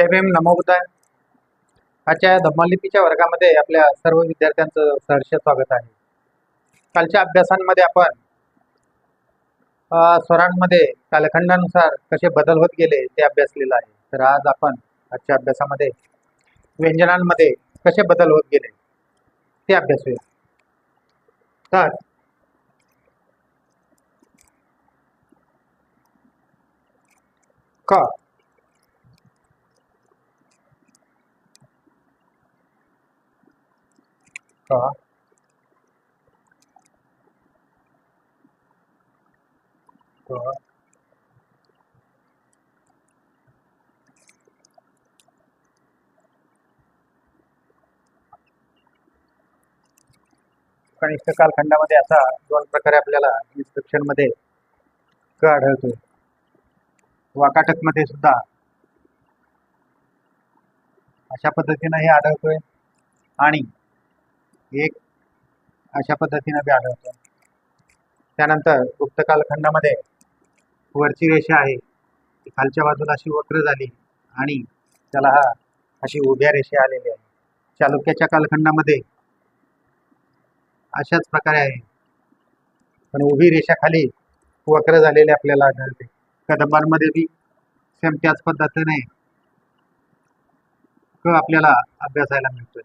जय भीम, नमो बुद्धाय. आजच्या धम्मलिपीच्या वर्गामध्ये आपल्या सर्व विद्यार्थ्यांचं सहर्ष स्वागत आहे. कालच्या अभ्यासांमध्ये आपण स्वरांमध्ये कालखंडानुसार कसे बदल होत गेले ते अभ्यासलेलं आहे. तर आज आपण आजच्या अभ्यासामध्ये व्यंजनांमध्ये कसे बदल होत गेले ते अभ्यासूया. तर क क क कनिष्ठ कालखंडामध्ये असा दोन प्रकारे आपल्याला इन्स्क्रिप्शन मध्ये क आढळतोय. वाकाटक मध्ये सुद्धा अशा पद्धतीनं हे आढळतोय आणि एक अशा पद्धतीनं बी आढळतोय. त्यानंतर गुप्त कालखंडामध्ये वरची रेषा आहे ती खालच्या बाजूला अशी वक्र झाली आणि त्याला हा अशी उभ्या रेषा आलेली आहे. चालुक्याच्या कालखंडामध्ये अशाच प्रकारे आहे, पण उभी रेषा खाली वक्र झालेली आपल्याला आढळते. कदंबांमध्ये बी सेम त्याच पद्धतीने क आपल्याला अभ्यासायला मिळतोय.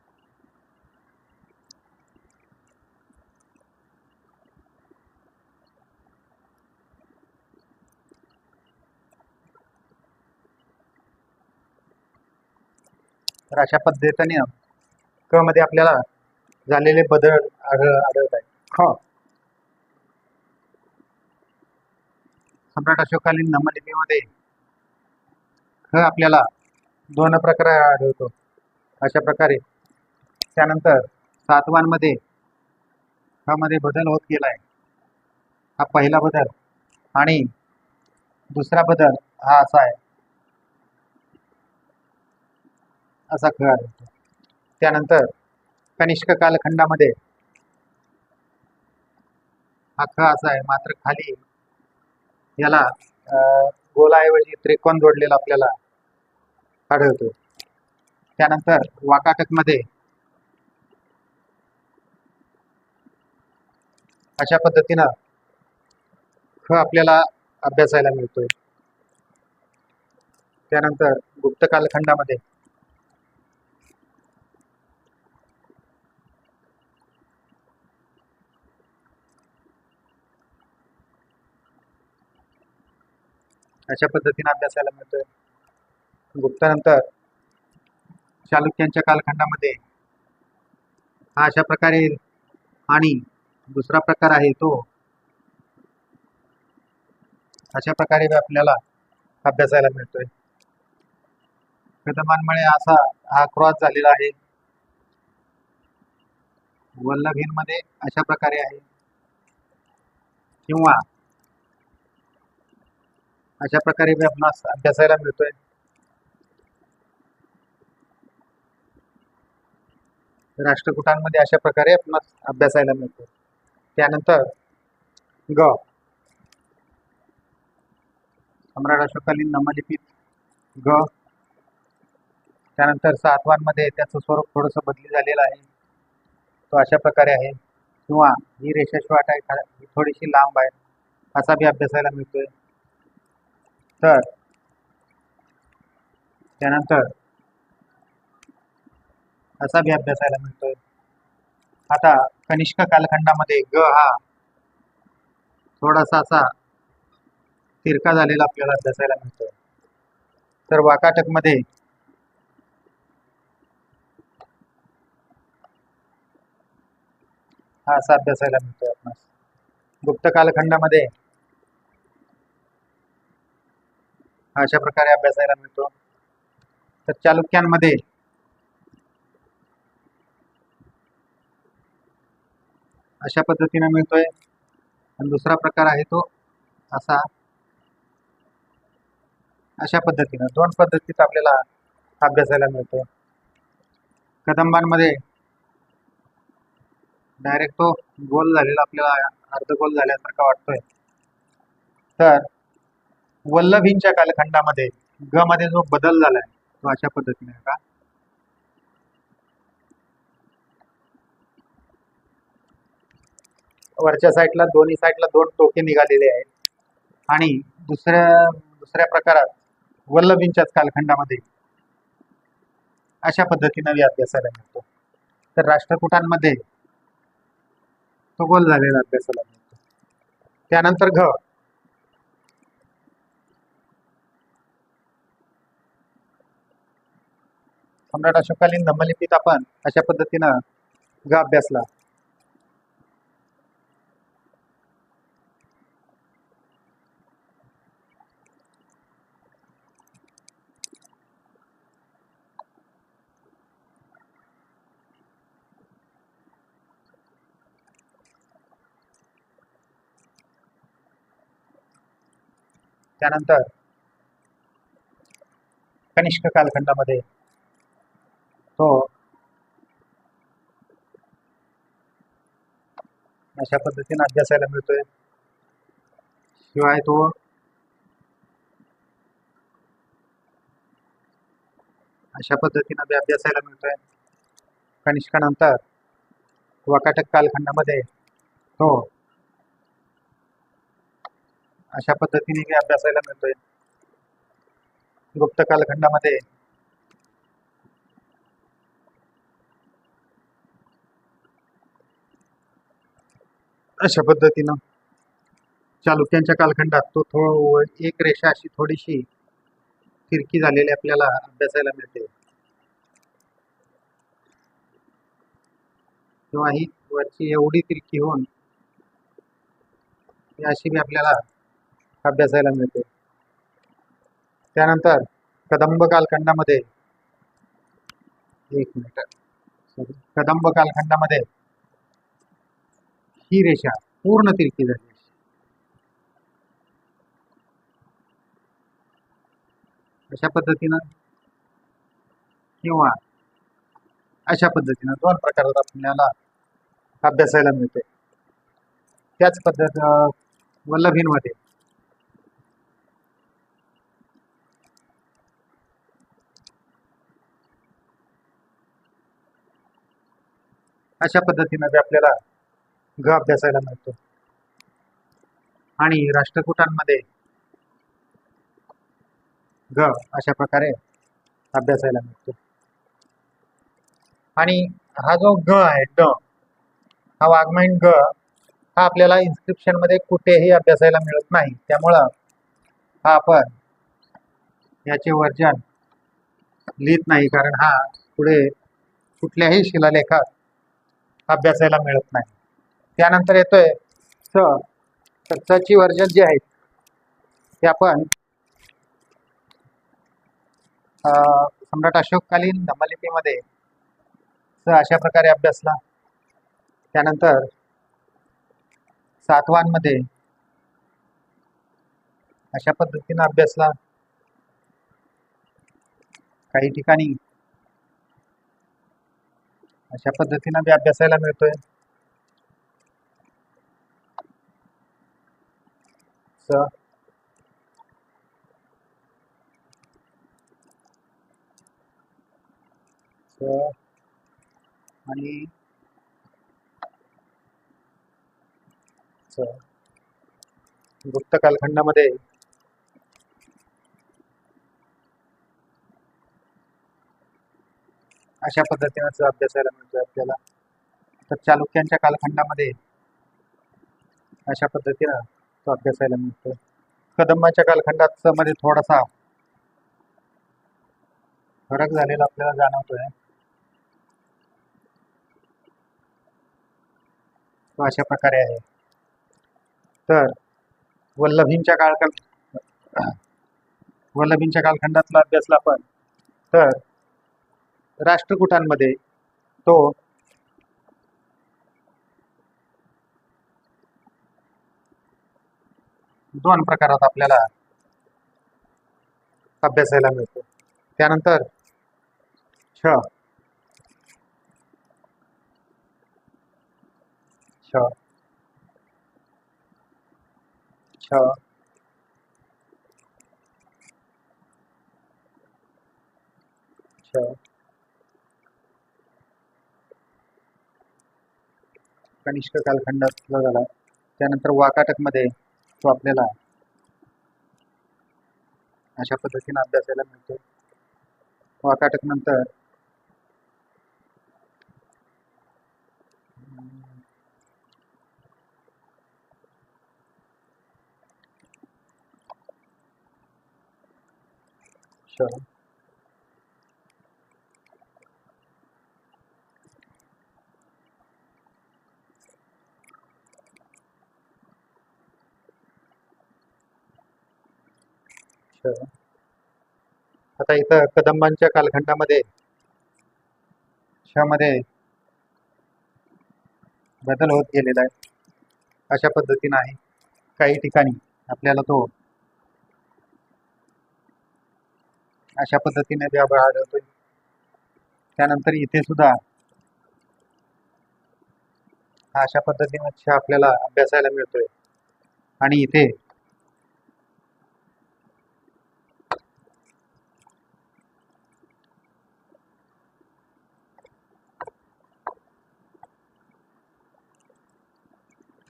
तर अशा पद्धतीने क मध्ये आपल्याला झालेले बदल आढळत आहे. ख सम्राट अशोककालीन नामलिपीमध्ये ख आपल्याला दोन प्रकारे आढळतो अशा प्रकारे. त्यानंतर सातवांमध्ये ख मध्ये बदल होत गेला आहे. हा पहिला बदल आणि दुसरा बदल हा असा आहे, असा ख आढळतो. त्यानंतर कनिष्क कालखंडामध्ये हा ख असा आहे, मात्र खाली याला गोलाऐवजी त्रिकोण जोडलेला आपल्याला आढळतो. त्यानंतर वाकाटक मध्ये अशा पद्धतीनं ख आपल्याला अभ्यासायला मिळतोय. त्यानंतर गुप्त कालखंडामध्ये अशा पद्धतीने अभ्यासायला मिळतोय. गुप्तानंतर चालुक्यांच्या कालखंडामध्ये हा अशा प्रकारे आणि दुसरा प्रकार आहे तो अशा प्रकारे आपल्याला अभ्यासायला मिळतोय. कदंबांमुळे असा हा क्रॉस झालेला आहे. वल्लभींमध्ये अशा प्रकारे आहे किंवा अशा प्रकारे बी आपणास अभ्यासायला मिळतोय. राष्ट्रकुटांमध्ये अशा प्रकारे आपणास अभ्यासायला मिळतो. त्यानंतर ग सम्राट अशोककालीन नामलिपीत ग. त्यानंतर सातवांमध्ये त्याचं स्वरूप थोडंसं बदली झालेलं आहे, तो अशा प्रकारे आहे किंवा ही रेषा शॉर्ट आहे, ही थोडीशी लांब आहे, असा बी अभ्यासायला मिळतोय. तर त्यानंतर असा बी अभ्यासायला मिळतोय. आता कनिष्क कालखंडामध्ये ग हा थोडासा असा तिरका झालेला आपल्याला अभ्यासायला मिळतोय. तर वाकाटक मध्ये हा असा अभ्यासायला मिळतोय आपणास. गुप्त कालखंडामध्ये हा अशा प्रकारे अभ्यासायला मिळतो. तर चालुक्यांमध्ये अशा पद्धतीने मिळतोय आणि दुसरा प्रकार आहे तो असा अशा पद्धतीनं दोन पद्धतीत आपल्याला अभ्यासायला मिळतोय. कदंबांमध्ये डायरेक्ट तो गोल झालेला आपल्याला अर्धगोल झाल्यासारखा वाटतोय. तर वल्लभींच्या कालखंडामध्ये ग मध्ये जो बदल झालाय तो अशा पद्धतीने आहे का, वरच्या साईडला दोन्ही साईडला दोन टोके निघालेले आहेत. आणि दुसऱ्या दुसऱ्या प्रकारात वल्लभींच्याच कालखंडामध्ये अशा पद्धतीनं बी अभ्यासाला मिळतो. तर राष्ट्रकूटांमध्ये तो गोल झालेला अभ्यासाला मिळतो. त्यानंतर घ, सम्राट अशोककालीन धम्मलिपीत आपण अशा पद्धतीनं ग अभ्यासला. त्यानंतर कनिष्क कालखंडामध्ये तो अशा पद्धतीने अभ्यासायला मिळतोय. शिवाय तो अशा पद्धतीनं बी अभ्यासायला मिळतोय. कनिष्कानंतर वाकाटक कालखंडामध्ये तो अशा पद्धतीने बी अभ्यासायला मिळतोय. गुप्त कालखंडामध्ये अशा पद्धतीनं चालुक्यांच्या कालखंडात तो एक रेषा अशी थोडीशी तिरकी झालेली आपल्याला अभ्यासायला मिळते. किंवा ही वरची एवढी तिरकी होऊन अशी बी आपल्याला अभ्यासायला मिळते. त्यानंतर कदंब कालखंडामध्ये कदंब कालखंडामध्ये ही रेषा पूर्ण तिरकी झाली अशा पद्धतीनं किंवा अशा पद्धतीनं दोन प्रकारात आपल्याला अभ्यासायला मिळते. त्याच पद्धत वल्लभींमध्ये अशा पद्धतीनं आपल्याला ग अभ्यासायला मिळतो. आणि राष्ट्रकूटांमध्ये ग अशा प्रकारे अभ्यासायला मिळतो. आणि हा जो ग आहे ड, हा वाग्मयीन ग हा आपल्याला इन्स्क्रिप्शन मध्ये कुठेही अभ्यासायला मिळत नाही. त्यामुळं हा आपण याचे वर्जन लिहित नाही, कारण हा पुढे कुठल्याही शिलालेखात अभ्यासायला मिळत नाही. त्यानंतर येतोय स. तर च ची वर्जन जी आहेत ते आपण सम्राट अशोककालीन धम्मलिपीमध्ये स अशा प्रकारे अभ्यासला. त्यानंतर सातवांमध्ये अशा पद्धतीनं अभ्यासला. काही ठिकाणी अशा पद्धतीनं बी अभ्यासायला मिळतोय. स आणि गुप्त कालखंडामध्ये अशा पद्धतीनं अभ्यासायला मिळतोय आपल्याला. तर चालुक्यांच्या कालखंडामध्ये अशा पद्धतीनं तो अभ्यासायला मिळतोय. कदंबाच्या कालखंडात मध्ये थोडासा फरक झालेला आपल्याला जाणवतोय. तो अशा प्रकारे आहे. तर वल्लभींच्या कालखंडातला अभ्यासला आपण. तर राष्ट्रकूटांमध्ये तो दोन प्रकारात आपल्याला अभ्यासायला मिळतो. त्यानंतर छ छ छ श कनिष्क कालखंडातला झाला. त्यानंतर वाकाटकमध्ये तो आपल्याला अशा पद्धतीने अभ्यासायला मिळतो. वाकाटक नंतर श श आता इथं कदंबांच्या कालखंडामध्ये श मध्ये बदल होत गेलेला आहे. अशा पद्धतीने आहे. काही ठिकाणी आपल्याला तो अशा पद्धतीने व्यापार आढळतोय. त्यानंतर इथे सुद्धा हा अशा पद्धतीने श आपल्याला अभ्यासायला मिळतोय. आणि इथे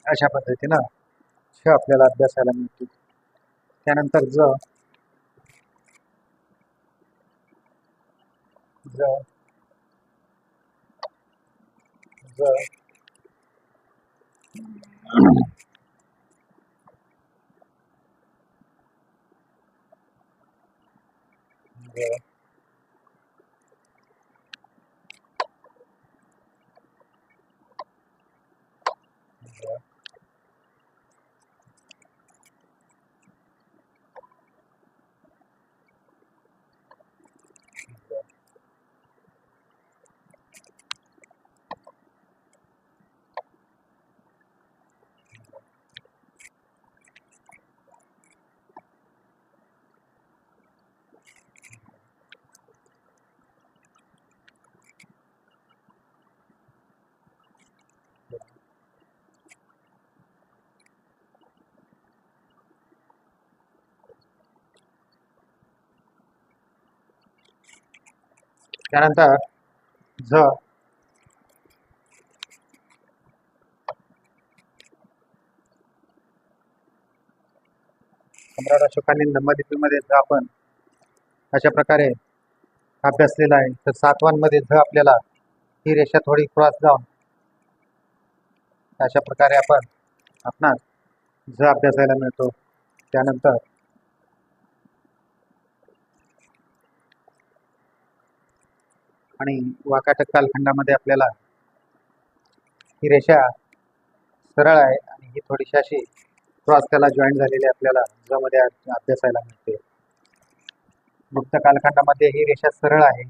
अशा पद्धतीनं श आपल्याला अभ्यासायला मिळतो. त्यानंतर ज ज ज ज ज त्यानंतर झ 15 अशोकालीन धम्मलिपीमध्ये झ आपण अशा प्रकारे अभ्यासलेला आहे. तर सातवांमध्ये झ आपल्याला ही रेषा थोडी क्रॉस जाऊन अशा प्रकारे आपणास झ अभ्यासायला मिळतो. त्यानंतर आणि वाकाटक कालखंडामध्ये आपल्याला ही रेषा सरळ आहे आणि ही थोडीशी अशी क्रॉस त्याला जॉईन झालेली आपल्याला झ मध्ये अभ्यासायला मिळते. गुप्त कालखंडामध्ये ही रेषा सरळ आहे.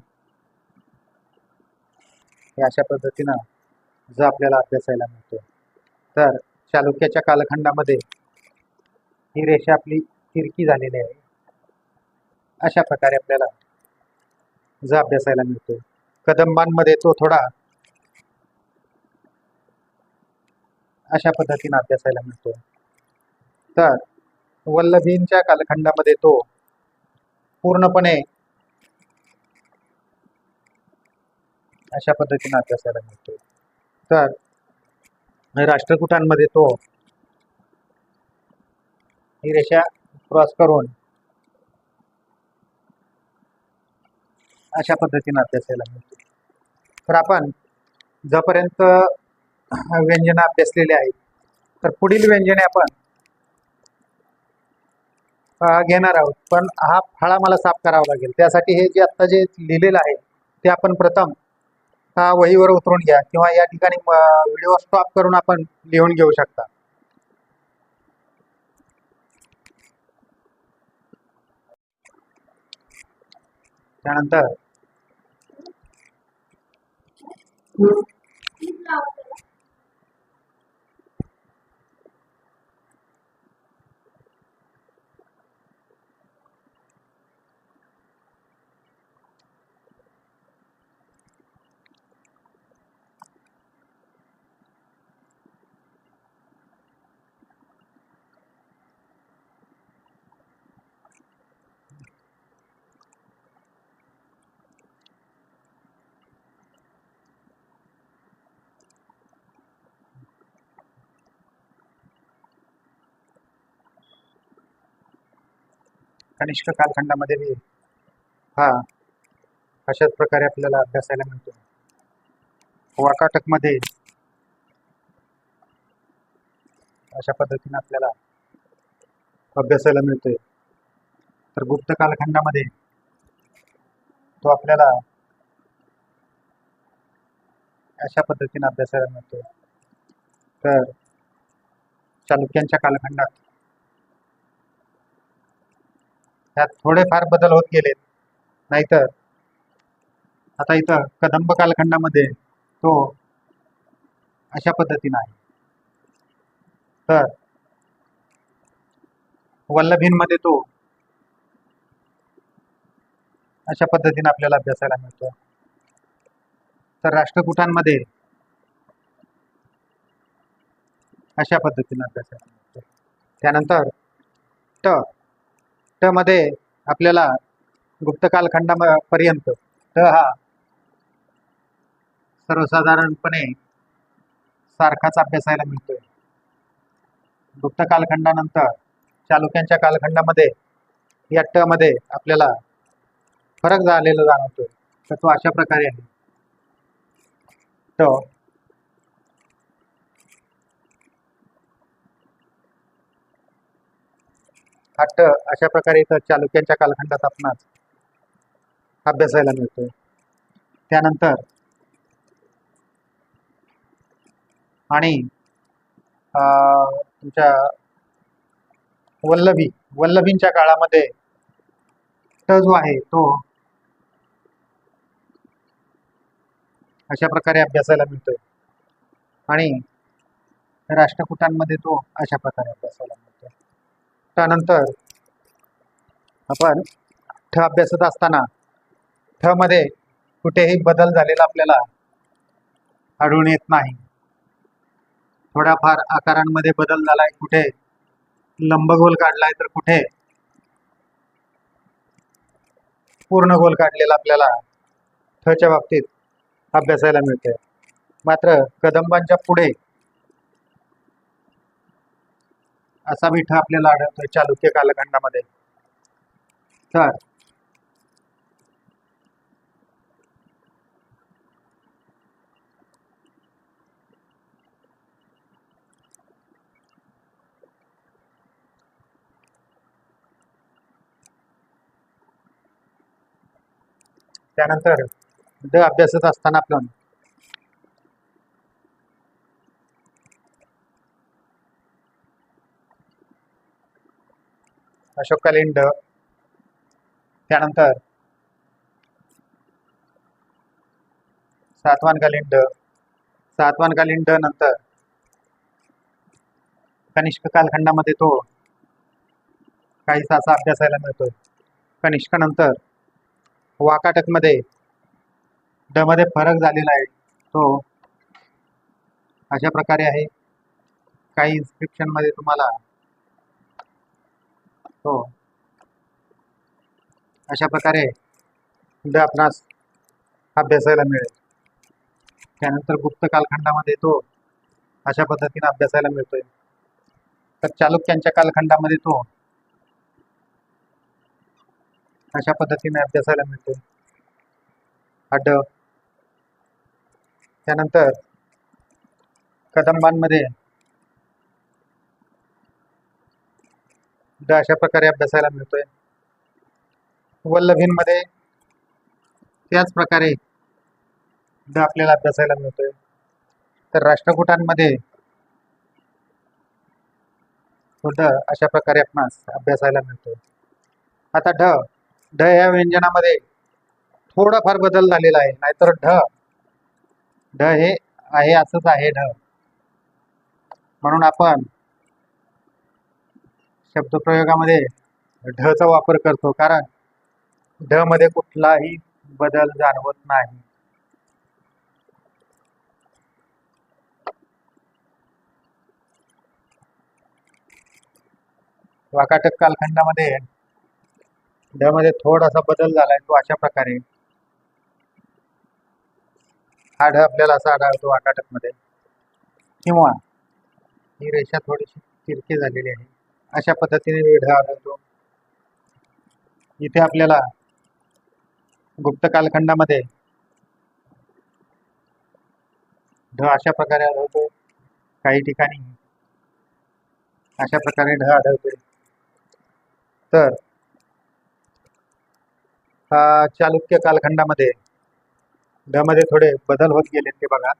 हे अशा पद्धतीनं झ आपल्याला अभ्यासायला मिळतो. तर चालुक्याच्या कालखंडामध्ये ही रेषा आपली तिरकी झालेली आहे. अशा प्रकारे आपल्याला झ अभ्यासायला मिळतो. कदंबांमध्ये तो थोडा अशा पद्धतीने अभ्यासायला मिळतो. तर वल्लभींच्या कालखंडामध्ये तो पूर्णपणे अशा पद्धतीने अभ्यासायला मिळतो. तर राष्ट्रकुटांमध्ये तो ही रेषा क्रॉस करून अशा पद्धतीने अभ्यासायला मिळतो. तर आपण जोपर्यंत व्यंजन अभ्यासलेले आहेत तर पुढील व्यंजने आपण घेणार आहोत. पण हा फळा मला साफ करावा लागेल. त्यासाठी हे जे आत्ता जे लिहिलेलं आहे ते आपण प्रथम वहीवर उतरून घ्या किंवा या ठिकाणी व्हिडिओ स्टॉप करून आपण लिहून घेऊ शकता. त्यानंतर कनिष्क कालखंडामध्ये बी हा अशाच प्रकारे आपल्याला अभ्यासायला मिळतो. वाकाटकमध्ये अशा पद्धतीने आपल्याला अभ्यासायला मिळतोय. तर गुप्त कालखंडामध्ये तो आपल्याला अशा पद्धतीने अभ्यासायला मिळतोय. तर चालुक्यांच्या कालखंडात त्यात थोडेफार बदल होत गेलेत. नाहीतर आता इथं कदंब कालखंडामध्ये तो अशा पद्धतीने आहे. तर वल्लभींमध्ये तो अशा पद्धतीने आपल्याला अभ्यासायला मिळतो. तर राष्ट्रकूटांमध्ये अशा पद्धतीने अभ्यासायला मिळतो. त्यानंतर ट ट मध्ये आपल्याला गुप्त कालखंडापर्यंत ट हा सर्वसाधारणपणे सारखाच अभ्यासायला मिळतोय. गुप्त कालखंडानंतर चालुक्यांच्या कालखंडामध्ये या ट मध्ये आपल्याला फरक झालेला जाणवतोय. तर तो अशा प्रकारे आहे. ट हा ट अशा प्रकारे इथं चालुक्यांच्या कालखंडात आपणास अभ्यासायला मिळतोय. त्यानंतर आणि तुमच्या वल्लभींच्या काळामध्ये ट जो आहे तो अशा प्रकारे अभ्यासायला मिळतोय आणि राष्ट्रकूटांमध्ये तो अशा प्रकारे अभ्यासायला मिळतोय. त्यानंतर आपण ठ अभ्यासत असताना ठ मध्ये कुठेही बदल झालेला आपल्याला आढळून येत नाही. थोड्याफार आकारांमध्ये बदल झालाय, कुठे लंबगोल काढलाय तर कुठे पूर्ण गोल काढलेला आपल्याला ठ च्या बाबतीत अभ्यासायला मिळते. मात्र कदंबांच्या पुढे असा बी ठ आपल्याला आढळतोय चालुक्य कालखंडामध्ये. तर त्यानंतर ड अभ्यासत असताना आपण अशोककालीन ड, त्यानंतर सातवाहनकालीन ड, सातवाहनकालीन ड नंतर कनिष्क कालखंडामध्ये तो काहीसा असा अभ्यासायला मिळतोय. कनिष्क नंतर वाकाटकमध्ये ड मध्ये फरक झालेला आहे, तो अशा प्रकारे आहे. काही इन्स्क्रिप्शन मध्ये तुम्हाला तो अशा प्रकारे ड आपणास अभ्यासायला मिळेल. त्यानंतर गुप्त कालखंडामध्ये तो अशा पद्धतीने अभ्यासायला मिळतोय. तर चालुक्यांच्या कालखंडामध्ये तो अशा पद्धतीने अभ्यासायला मिळतोय हा ड. त्यानंतर कदंबांमध्ये ड अशा प्रकारे अभ्यासायला मिळतोय. वल्लभींमध्ये त्याच प्रकारे ड आपल्याला अभ्यासायला मिळतोय. तर राष्ट्रकूटांमध्ये तो ड अशा प्रकारे आपणास अभ्यासायला मिळतोय. आता ढ ढ या व्यंजनामध्ये थोडाफार बदल झालेला आहे, नाहीतर ढ ढ हे आहे असंच आहे ढ. म्हणून आपण शब्दप्रयोगामध्ये ढ चा वापर करतो, कारण ढ मध्ये कुठलाही बदल जाणवत नाही. वाकाटक कालखंडामध्ये ढ मध्ये थोडासा बदल झालाय, तो अशा प्रकारे हा ढ आपल्याला असा आढळतो वाकाटक मध्ये. किंवा ही रेषा थोडीशी तिरकी झालेली आहे, अशा पद्धतीने ढ आढळतो. इथे आपल्याला गुप्त कालखंडामध्ये ढ अशा प्रकारे आढळतोय, काही ठिकाणी अशा प्रकारे ढ आढळतोय. तर चालुक्य कालखंडामध्ये ढ मध्ये थोडे बदल होत गेले ते बघा.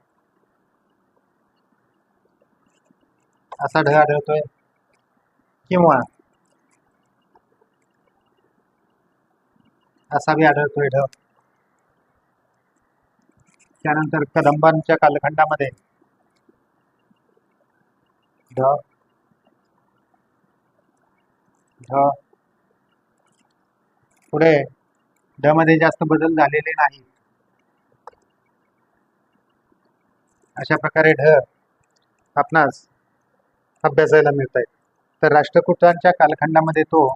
असा ढ आढळतोय किंवा असा बी आढळतोय ढ. त्यानंतर कदंबांच्या कालखंडामध्ये ढ ढ पुढे ढ मध्ये जास्त बदल झालेले नाही. अशा प्रकारे ढ आपणास अभ्यासायला मिळत आहेत. तर राष्ट्रकूटांच्या कालखंडामध्ये तो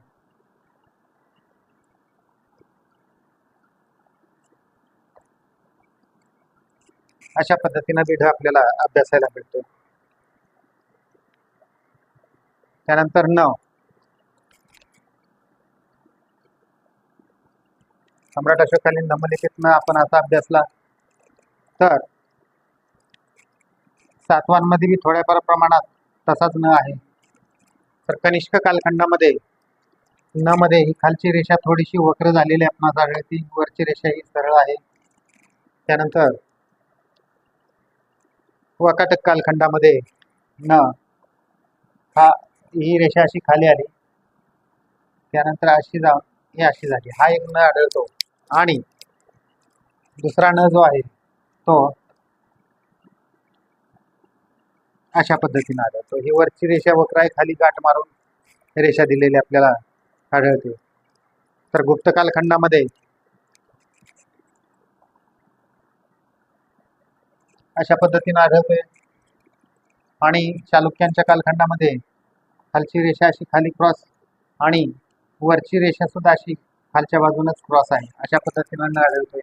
अशा पद्धतीनं बी ढ आपल्याला अभ्यासायला मिळतो. त्यानंतर न सम्राट अशोककालीन नमलिकेतनं आपण असा अभ्यासला तर सातवांमध्ये बी थोड्याफार प्रमाणात तसाच न आहे. तर कनिष्क कालखंडामध्ये न मध्ये ही खालची रेषा थोडीशी वक्र झालेली आपणास आढळते, वरची रेषा ही सरळ आहे. त्यानंतर वाकाटक कालखंडामध्ये न ही रेषा अशी खाली आली, त्यानंतर अशी जाऊन ही अशी झाली. हा एक न आढळतो. आणि दुसरा न जो आहे तो अशा पद्धतीने आढळतो. ही वरची रेषा वक्र आहे, खाली गाठ मारून रेषा दिलेली आपल्याला आढळते. तर गुप्त कालखंडामध्ये अशा पद्धतीने आढळतोय. आणि चालुक्यांच्या कालखंडामध्ये खालची रेषा अशी खाली क्रॉस आणि वरची रेषा सुद्धा अशी खालच्या बाजूनच क्रॉस आहे, अशा पद्धतीने आढळतोय.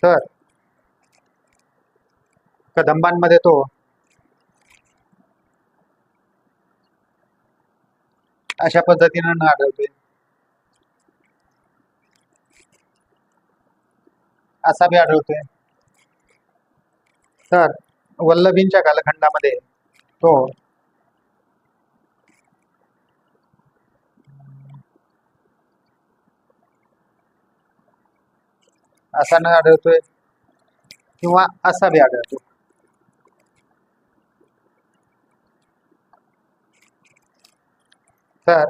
तर कदंबांमध्ये तो अशा पद्धतीने आढळतोय, असा बी आढळतोय. तर वल्लभींच्या कालखंडामध्ये तो असा न आढळतोय किंवा असा बी आढळतो. तर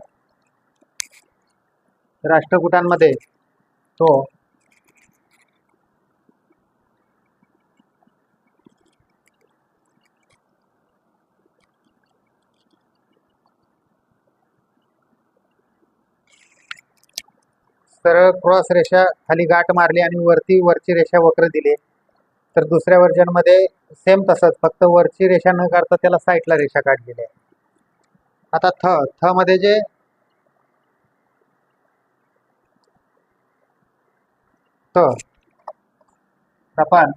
राष्ट्रकूटांमध्ये तो सरळ क्रॉस रेषा खाली गाठ मारली आणि वरची रेषा वक्र दिली. तर दुसऱ्या वर्जनमध्ये सेम तसंच, फक्त वरची रेषा न काढता त्याला साईडला रेषा काढलेली आहे. आता थ मध्ये जे आपण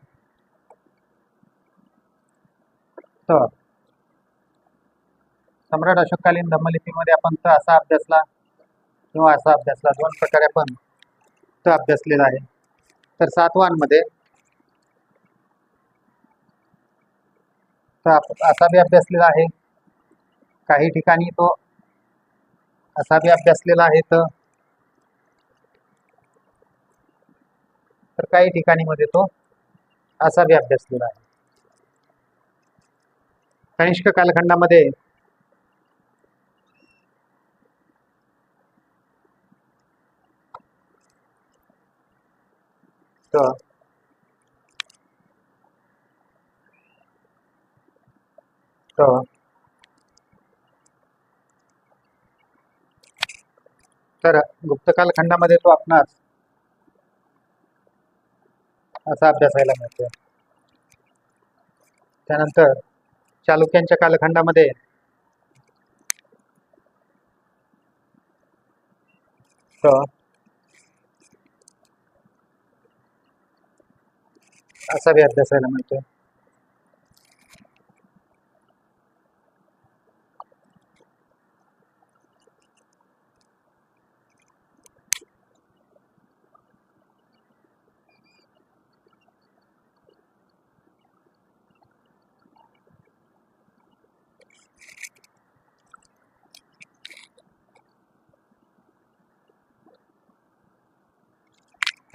सम्राट अशोककालीन ब्रह्मलिपीमध्ये आपण असा अभ्यासला किंवा असा अभ्यासला, दोन प्रकारे आपण अभ्यासलेला आहे. तर सातवांमध्ये असा बी अभ्यासलेला आहे, काही ठिकाणी तो असा बी अभ्यासलेला आहे, तर काही ठिकाणी मध्ये तो असा बी अभ्यासलेला आहे. कनिष्क कालखंडामध्ये तर गुप्त कालखंडामध्ये तो आपणास असा अभ्यासायला मिळतो. त्यानंतर चालुक्यांच्या कालखंडामध्ये असा बी अभ्यासायला मिळतोय.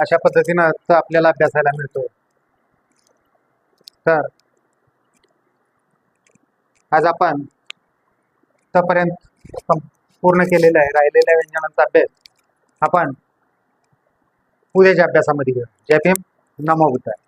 अशा पद्धतीनं तर आपल्याला अभ्यासायला मिळतो. तर आज आपण तपर्यंत पूर्ण केलेला आहे. राहिलेल्या व्यंजनांचा अभ्यास आपण उद्याच्या अभ्यासामध्ये घेऊ. जय भीम, नमो बुद्धाय.